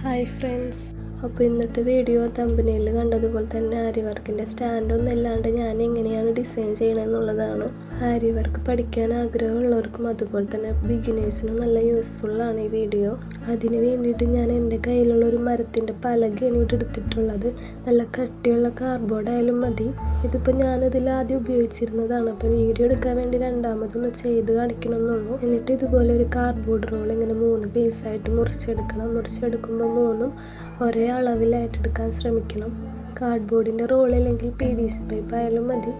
Hi friends, അപ്പോൾ ഇന്നത്തെ video തമ്പനയിൽ കണ്ടതുപോലെ തന്നെ ആരി വർക്കിൻ്റെ സ്റ്റാൻഡൊന്നും ഇല്ലാണ്ട് ഞാൻ എങ്ങനെയാണ് ഡിസൈൻ ചെയ്യണമെന്നുള്ളതാണ്. ആരി വർക്ക് പഠിക്കാൻ ആഗ്രഹമുള്ളവർക്കും അതുപോലെ തന്നെ ബിഗിനേഴ്സിനും നല്ല യൂസ്ഫുള്ളാണ് ഈ വീഡിയോ. അതിന് വേണ്ടിയിട്ട് ഞാൻ എൻ്റെ കയ്യിലുള്ള ഒരു മരത്തിൻ്റെ പലകയാണ് ഇവിടെ എടുത്തിട്ടുള്ളത്. നല്ല കട്ടിയുള്ള കാർഡ്ബോർഡ് ആയാലും മതി. ഇതിപ്പോൾ ഞാനിതിൽ ആദ്യം ഉപയോഗിച്ചിരുന്നതാണ്. അപ്പോൾ വീഡിയോ എടുക്കാൻ വേണ്ടി രണ്ടാമതൊന്ന് ചെയ്ത് കാണിക്കണമെന്നുള്ളൂ. എന്നിട്ട് ഇതുപോലെ ഒരു കാർഡ്ബോർഡ് റോൾ ഇങ്ങനെ 3 പീസായിട്ട് മുറിച്ചെടുക്കണം. മുറിച്ചെടുക്കുമ്പോൾ 3ഉം ഒരേ അളവിലായിട്ട് എടുക്കാൻ ശ്രമിക്കണം. കാർഡ്ബോർഡിൻ്റെ റോളില്ലെങ്കിൽ PVC പൈപ്പ് ആയാലും മതി.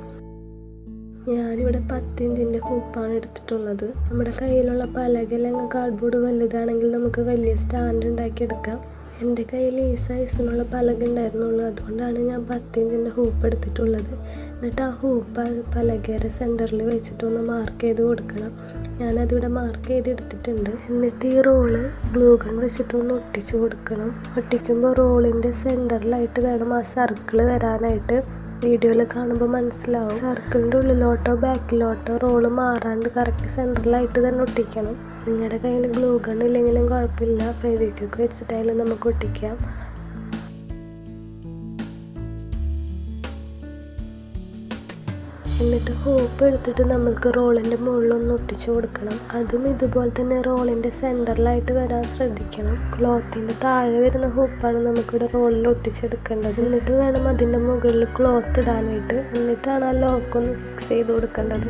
ഞാനിവിടെ 10 ഇഞ്ചിൻ്റെ ഹൂപ്പാണ് എടുത്തിട്ടുള്ളത്. നമ്മുടെ കയ്യിലുള്ള പലകയിലെങ്കിൽ കാർഡ്ബോർഡ് വലുതാണെങ്കിൽ നമുക്ക് വലിയ സ്റ്റാൻഡ് ഉണ്ടാക്കിയെടുക്കാം. എൻ്റെ കയ്യിൽ ഈ സൈസിനുള്ള പലക ഉണ്ടായിരുന്നുള്ളൂ, അതുകൊണ്ടാണ് ഞാൻ 10 ഇഞ്ചിൻ്റെ ഹൂപ്പ് എടുത്തിട്ടുള്ളത്. എന്നിട്ട് ആ ഹൂപ്പ് പലകയുടെ സെൻറ്ററിൽ വെച്ചിട്ടൊന്ന് മാർക്ക് ചെയ്ത് കൊടുക്കണം. ഞാനതിവിടെ മാർക്ക് ചെയ്തെടുത്തിട്ടുണ്ട്. എന്നിട്ട് ഈ റോള് ഗ്ലൂ ഗൺ വെച്ചിട്ടൊന്ന് ഒട്ടിച്ചു കൊടുക്കണം. ഒട്ടിക്കുമ്പോൾ റോളിൻ്റെ സെൻറ്ററിലായിട്ട് വേണം ആ സർക്കിൾ വരാനായിട്ട്. വീഡിയോയിൽ കാണുമ്പോൾ മനസ്സിലാവും. സർക്കിളിൻ്റെ ഉള്ളിലോട്ടോ ബാക്കിലോട്ടോ റോള് മാറാണ്ട് കറക്റ്റ് സെൻറ്ററിലായിട്ട് തന്നെ ഒട്ടിക്കണം. നിങ്ങളുടെ കയ്യിൽ ഗ്ലൂ ഗൺ ഇല്ലെങ്കിലും കുഴപ്പമില്ല, ഫെവിക്വിക്ക് വെച്ചിട്ടായാലും നമുക്ക് ഒട്ടിക്കാം. എന്നിട്ട് ഹൂപ്പ് എടുത്തിട്ട് നമ്മൾക്ക് റോളിൻ്റെ മുകളിലൊന്ന് ഒട്ടിച്ചു കൊടുക്കണം. അതും ഇതുപോലെ തന്നെ റോളിൻ്റെ സെൻറ്ററിലായിട്ട് വരാൻ ശ്രദ്ധിക്കണം. ക്ലോത്തിൻ്റെ താഴെ വരുന്ന ഹൂപ്പാണ് നമുക്കിവിടെ റോളിൽ ഒട്ടിച്ചെടുക്കേണ്ടത്. എന്നിട്ട് വേണം അതിൻ്റെ മുകളിൽ ക്ലോത്ത് ഇടാനായിട്ട്. എന്നിട്ടാണ് ആ ലോക്കൊന്ന് ഫിക്സ് ചെയ്ത് കൊടുക്കേണ്ടത്.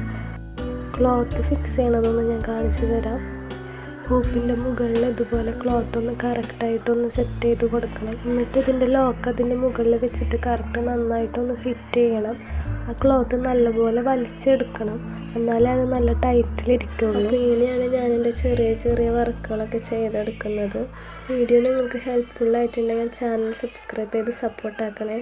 ക്ലോത്ത് ഫിക്സ് ചെയ്യണതൊന്ന് ഞാൻ കാണിച്ചു തരാം. ഹൂപ്പിൻ്റെ മുകളിൽ ഇതുപോലെ ക്ലോത്ത് ഒന്ന് കറക്റ്റായിട്ടൊന്ന് സെറ്റ് ചെയ്ത് കൊടുക്കണം. എന്നിട്ട് ഇതിൻ്റെ ലോക്ക് അതിൻ്റെ മുകളിൽ വെച്ചിട്ട് കറക്റ്റ് നന്നായിട്ടൊന്ന് ഫിറ്റ് ചെയ്യണം. ആ ക്ലോത്ത് നല്ലപോലെ വലിച്ചെടുക്കണം, എന്നാലേ അത് നല്ല ടൈറ്റിലിരിക്കുള്ളൂ. അപ്പോൾ ഇങ്ങനെയാണ് ഞാൻ എൻ്റെ ചെറിയ ചെറിയ വർക്കുകളൊക്കെ ചെയ്തെടുക്കുന്നത്. വീഡിയോ നിങ്ങൾക്ക് ഹെൽപ്ഫുള്ളായിട്ടുണ്ടെങ്കിൽ ചാനൽ സബ്സ്ക്രൈബ് ചെയ്ത് സപ്പോർട്ടാക്കണേ.